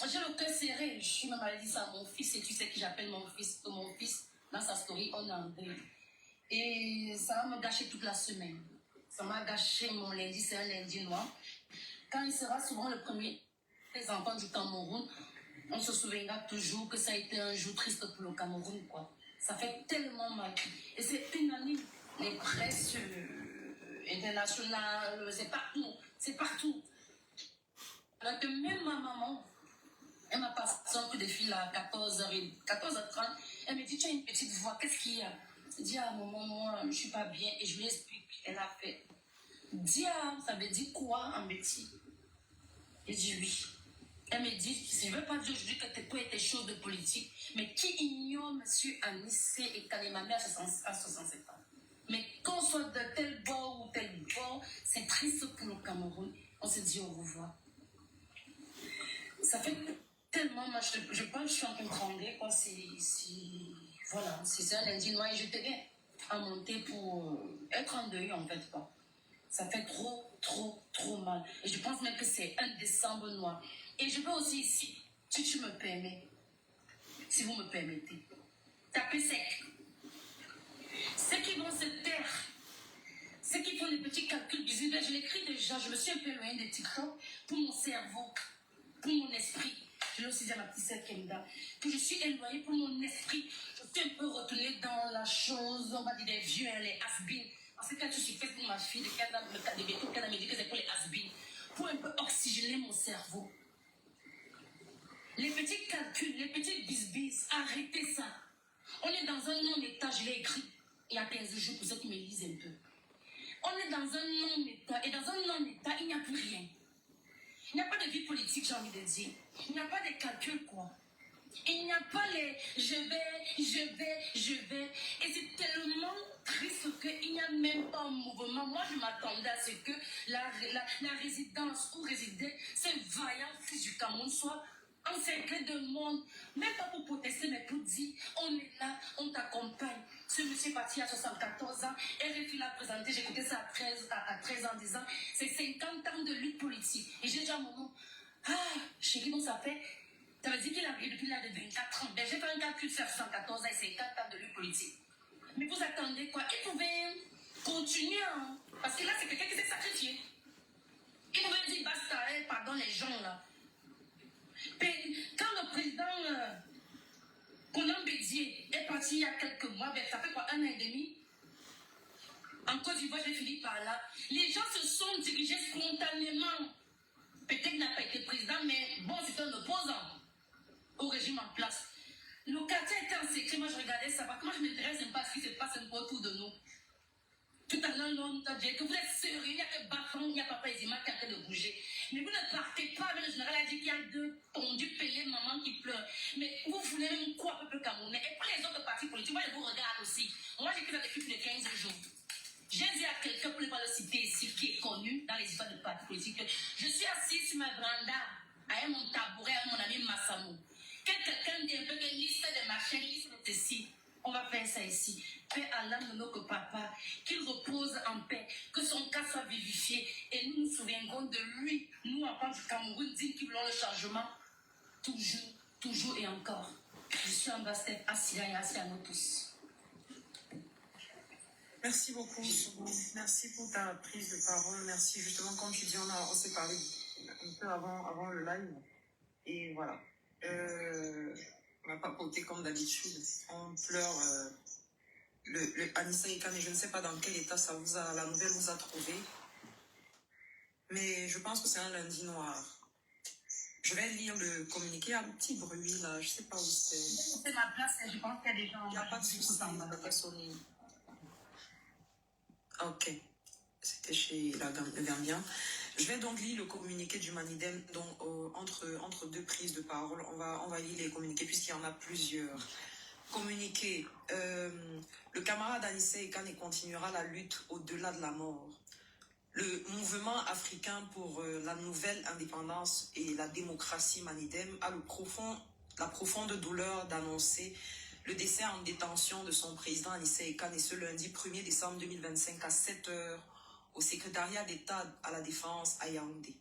j'ai le cœur serré. Je suis même allée dire ça à mon fils et tu sais que j'appelle mon fils, que mon fils, dans sa story, on est en deuil. Et ça va me gâcher toute la semaine. Ça m'a gâché mon lundi, c'est un lundi noir. Quand il sera souvent le premier des enfants du Cameroun, on se souviendra toujours que ça a été un jour triste pour le Cameroun, quoi. Ça fait tellement mal. Et c'est unanime. Les presses internationales, c'est partout. C'est partout. Alors que même ma maman, elle m'a passé un coup de fil à 14h30. Elle me dit, tu as une petite voix, qu'est-ce qu'il y a? Je dis, ah maman, moi, je ne suis pas bien. Et je lui explique. Elle a fait, dia, ça veut dire quoi en métier? J'ai dit oui. Elle me dit, je ne veux pas dire aujourd'hui que tu peux être des choses de politique, mais qui ignore M. Anissé et Kane, ma mère a 67 ans. Mais qu'on soit de tel bord ou tel bord, c'est triste pour le Cameroun. On se dit au revoir. Ça fait tellement mal. Je pense que je suis en train de trembler, quoi. Voilà, c'est un lundi noir et je tenais à monter pour être en deuil en fait, quoi. Ça fait trop mal. Et je pense même que c'est un décembre noir. Et je veux aussi ici, si tu me permets, si vous me permettez, taper sec. Ceux qui vont se taire, ceux qui font des petits calculs visuels, je l'écris déjà, je me suis un peu éloignée de TikTok pour mon cerveau, pour mon esprit. Je l'ai aussi dit à ma petite sœur Kenda, que je suis éloignée pour mon esprit. Je suis un peu retournée dans la chose, on va dire des vieux, hein, les has-been. Parce que quand je suis faite pour ma fille, le cas de Béto, Kenda me dit que c'est pour les has-been. Pour un peu oxygéner mon cerveau. Les petits calculs, les petites bisbis, arrêtez ça. On est dans un non-état, je l'ai écrit il y a 15 jours pour ceux qui me lisent un peu. On est dans un non-état, et dans un non-état, il n'y a plus rien. Il n'y a pas de vie politique, j'ai envie de dire. Il n'y a pas de calcul, quoi. Il n'y a pas les je vais. Et c'est tellement triste qu'il n'y a même pas un mouvement. Moi, je m'attendais à ce que la résidence où résidait ce vaillant fils du Cameroun soit encerclé de monde, même pas pour protester, mais pour dire on est là, on t'accompagne. Ce monsieur est parti à 74 ans, RFI l'a présenté, j'ai écouté ça à 13 ans, disant c'est 50 ans de lutte politique. Et j'ai dit à mon nom, ah, chérie, donc ça fait. Ça veut dire qu'il a pris depuis l'âge de 24 ans. Ben, j'ai fait un calcul sur 74 ans et 50 ans de lutte politique. Mais vous attendez quoi? Il pouvait continuer, hein? Parce que là, c'est quelqu'un qui s'est sacrifié. Il pouvait dire basta, pardon les gens là. Mais quand le président Conan Bédier est parti il y a quelques mois, ben, ça fait quoi, 1 an et demi? En Côte d'Ivoire, j'ai fini par là. Les gens se sont dirigés spontanément. Peut-être qu'il n'a pas été président, mais bon, c'est un opposant au régime en place. Le quartier était en secret, moi je regardais ça, parce que moi je ne m'intéresse même pas à ce qui se passe un peu autour de nous. Tout à l'heure, l'on nous a dit que vous êtes sérieux, il n'y a que Bafon, il n'y a pas Ezima qui est en train de bouger. Mais vous ne partez pas, mais le général a dit qu'il y a 2 tondus pelés, maman qui pleure. Mais vous voulez même quoi, peuple camerounais? Et pour les autres partis politiques, moi je vous regarde aussi. Moi j'ai fait ça depuis plus de 15 jours. J'ai dit à quelqu'un, pour ne pas le citer ici, qui est connu dans les histoires de partis politiques, que je suis assise sur ma véranda, avec mon tabouret, avec mon ami Massamou. Que quelqu'un dit un peu que liste de machin, liste de ceci. On va faire ça ici. Paix à l'âme de notre papa, qu'il repose en paix, que son cas soit vivifié. Et nous nous souviendrons de lui, nous, enfants du Cameroun, dignes qui voulons le changement, toujours et encore. Je suis ambassadeur Assia et Assia à nous tous. Merci beaucoup, Soubou. Merci pour ta prise de parole. Merci, justement, comme tu dis, on s'est parlé un peu avant le live. Et voilà. On n'a pas papoté comme d'habitude. On pleure le Anissa Ekane, et je ne sais pas dans quel état la nouvelle vous a trouvé. Mais je pense que c'est un lundi noir. Je vais lire le communiqué. Il y a un petit bruit là, je ne sais pas où c'est. C'est ma place, je pense qu'il y a des gens. Il n'y a pas de souci, ça n'a pas sonné. Ok, c'était chez le Gambien. Je vais donc lire le communiqué du Manidem. Donc, entre 2 prises de parole, on va lire les communiqués puisqu'il y en a plusieurs. Communiqué. Le camarade Anissa Ekane continuera la lutte au-delà de la mort. Le mouvement africain pour la nouvelle indépendance et la démocratie Manidem a la profonde douleur d'annoncer le décès en détention de son président Anissa Ekane ce lundi 1er décembre 2025 à 7h au secrétariat d'État à la Défense à Yaoundé.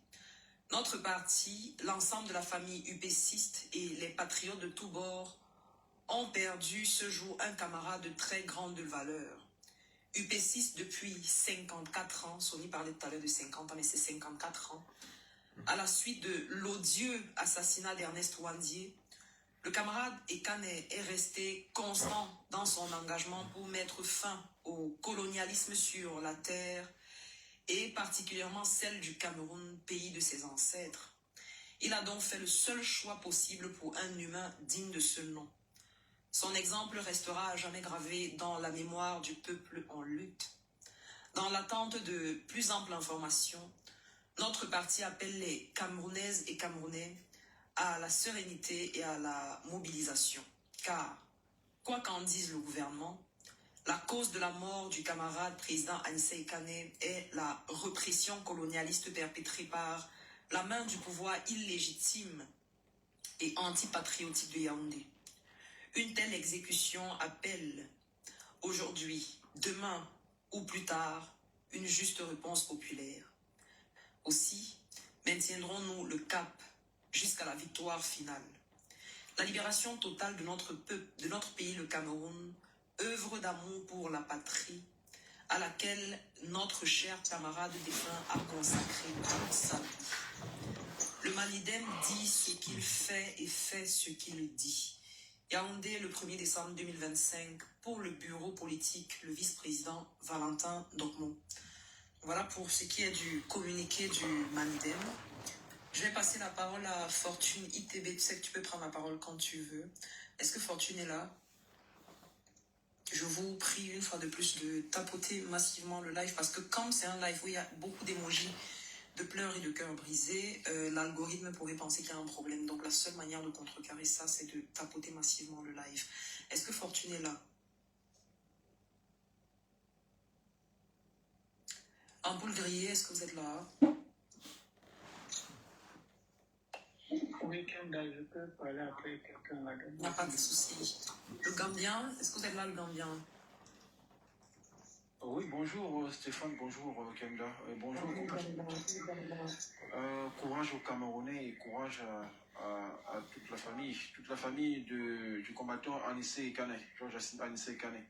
Notre parti, l'ensemble de la famille UPCiste et les patriotes de tous bords ont perdu ce jour un camarade de très grande valeur. UPCiste depuis 54 ans, Sony parlait tout à l'heure de 50 ans, mais c'est 54 ans, à la suite de l'odieux assassinat d'Ernest Ouandié. Le camarade Ekane est resté constant dans son engagement pour mettre fin au colonialisme sur la terre et particulièrement celle du Cameroun, pays de ses ancêtres. Il a donc fait le seul choix possible pour un humain digne de ce nom. Son exemple restera à jamais gravé dans la mémoire du peuple en lutte. Dans l'attente de plus amples informations, notre parti appelle les Camerounaises et Camerounais à la sérénité et à la mobilisation. Car, quoi qu'en dise le gouvernement, la cause de la mort du camarade président Anissa Ekane est la répression colonialiste perpétrée par la main du pouvoir illégitime et antipatriotique de Yaoundé. Une telle exécution appelle aujourd'hui, demain ou plus tard, une juste réponse populaire. Aussi, maintiendrons-nous le cap jusqu'à la victoire finale. La libération totale de notre peuple, de notre pays, le Cameroun, œuvre d'amour pour la patrie, à laquelle notre cher camarade défunt a consacré toute sa vie. Le Malidem dit ce qu'il fait et fait ce qu'il dit. Yaoundé, le 1er décembre 2025, pour le bureau politique, le vice-président Valentin Dokmo. Voilà pour ce qui est du communiqué du Malidem. Je vais passer la parole à Fortune ITB. Tu sais que tu peux prendre la parole quand tu veux. Est-ce que Fortune est là? Je vous prie une fois de plus de tapoter massivement le live parce que comme c'est un live où il y a beaucoup d'émojis de pleurs et de cœurs brisés, l'algorithme pourrait penser qu'il y a un problème. Donc la seule manière de contrecarrer ça, c'est de tapoter massivement le live. Est-ce que Fortune est là? Ampoule grillée, est-ce que vous êtes là? Oui, Kenda, je peux parler après quelqu'un là. Il n'y a pas de souci. Le Gambien, est-ce que vous êtes là, le Gambien? Oui, bonjour Stéphane, bonjour Kenda, bonjour courage aux Camerounais et courage à toute la famille du combattant Anissé Kane, Georges Anissé Kane.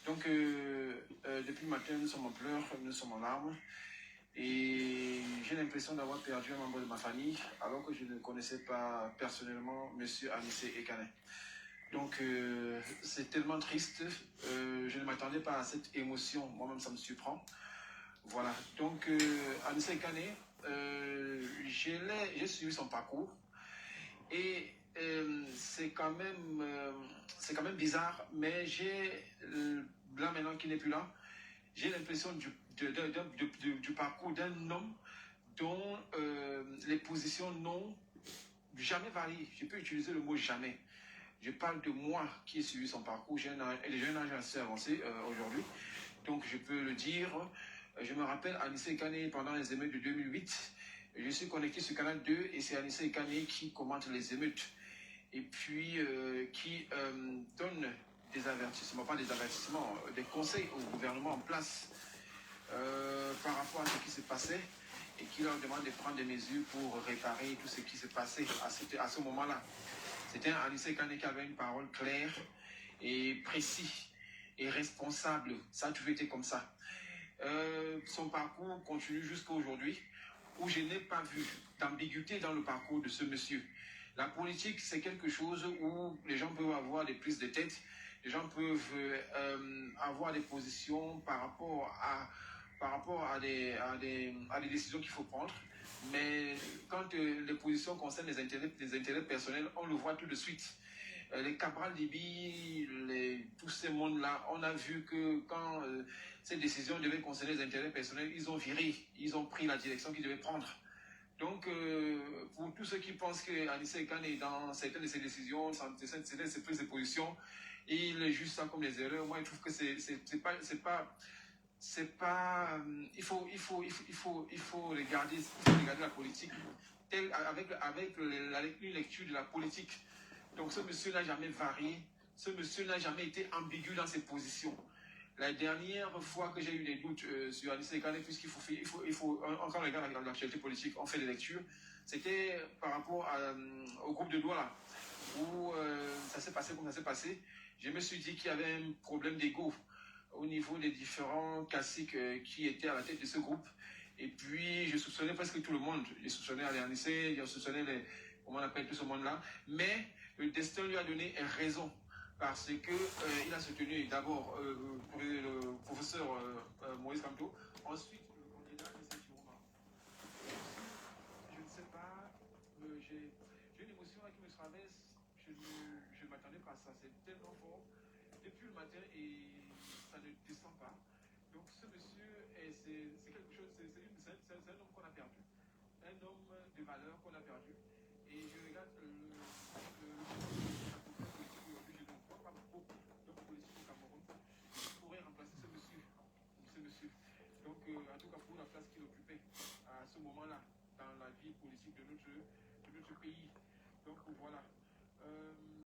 Donc depuis le matin, nous sommes en pleurs, nous sommes en larmes et j'ai l'impression d'avoir perdu un membre de ma famille alors que je ne connaissais pas personnellement M. Anissé Kane. Donc, c'est tellement triste. Je ne m'attendais pas à cette émotion. Moi-même, ça me surprend. Voilà. Donc, Anissé Kane, j'ai suivi son parcours. Et c'est quand même bizarre. Mais là maintenant qu'il n'est plus là, j'ai l'impression du parcours d'un homme dont les positions n'ont jamais varié. Je peux utiliser le mot jamais. Je parle de moi qui ai suivi son parcours. J'ai un âge assez avancé aujourd'hui. Donc je peux le dire. Je me rappelle Anissé Kane pendant les émeutes de 2008. Je suis connecté sur Canal 2 et c'est Anissé Kane qui commente les émeutes. Et puis qui donne des avertissements, pas des avertissements, des conseils au gouvernement en place par rapport à ce qui se passait et qui leur demande de prendre des mesures pour réparer tout ce qui se passait à ce moment-là. C'était un Anissé Kane qui avait une parole claire et précise et responsable. Ça a toujours été comme ça. Son parcours continue jusqu'à aujourd'hui où je n'ai pas vu d'ambiguïté dans le parcours de ce monsieur. La politique, c'est quelque chose où les gens peuvent avoir des prises de tête, les gens peuvent avoir des positions par rapport à des décisions qu'il faut prendre. Mais quand les positions concernent les intérêts personnels, on le voit tout de suite. Les Cabral Libi, tous ces mondes-là, on a vu que quand ces décisions devaient concerner les intérêts personnels, ils ont viré, ils ont pris la direction qu'ils devaient prendre. Donc, pour tous ceux qui pensent qu'Anissé Kane, dans certaines de ses décisions, certaines de ses prises de position, il juge ça comme des erreurs, moi je trouve que c'est pas il faut regarder la politique avec une lecture de la politique. Donc ce monsieur n'a jamais varié, ce monsieur n'a jamais été ambigu dans ses positions. La dernière fois que j'ai eu des doutes sur Anissé Kane, puisqu'il faut encore regarder l'actualité politique, on fait des lectures, c'était par rapport au groupe de Douala, où ça s'est passé comme ça s'est passé. Je me suis dit qu'il y avait un problème d'ego au niveau des différents classiques qui étaient à la tête de ce groupe. Et puis, je soupçonnais presque tout le monde. Je soupçonnais Anissé, je soupçonnais comment on appelle tout ce monde-là. Mais le destin lui a donné raison. Parce qu'il a soutenu d'abord le professeur Moïse Kamto, ensuite le candidat de cette journée. Je ne sais pas, j'ai une émotion qui me traverse. Je ne m'attendais pas à ça. C'est tellement fort. Depuis le matin et ça ne descend pas. Donc ce monsieur, c'est quelque chose, c'est un homme qu'on a perdu. Un homme de valeur qu'on a perdu. Et je regarde politique aujourd'hui, je ne vois pas beaucoup d'hommes politiques au Cameroun qui pourraient remplacer ce monsieur. Donc en tout cas pour la place qu'il occupait à ce moment-là dans la vie politique de notre pays.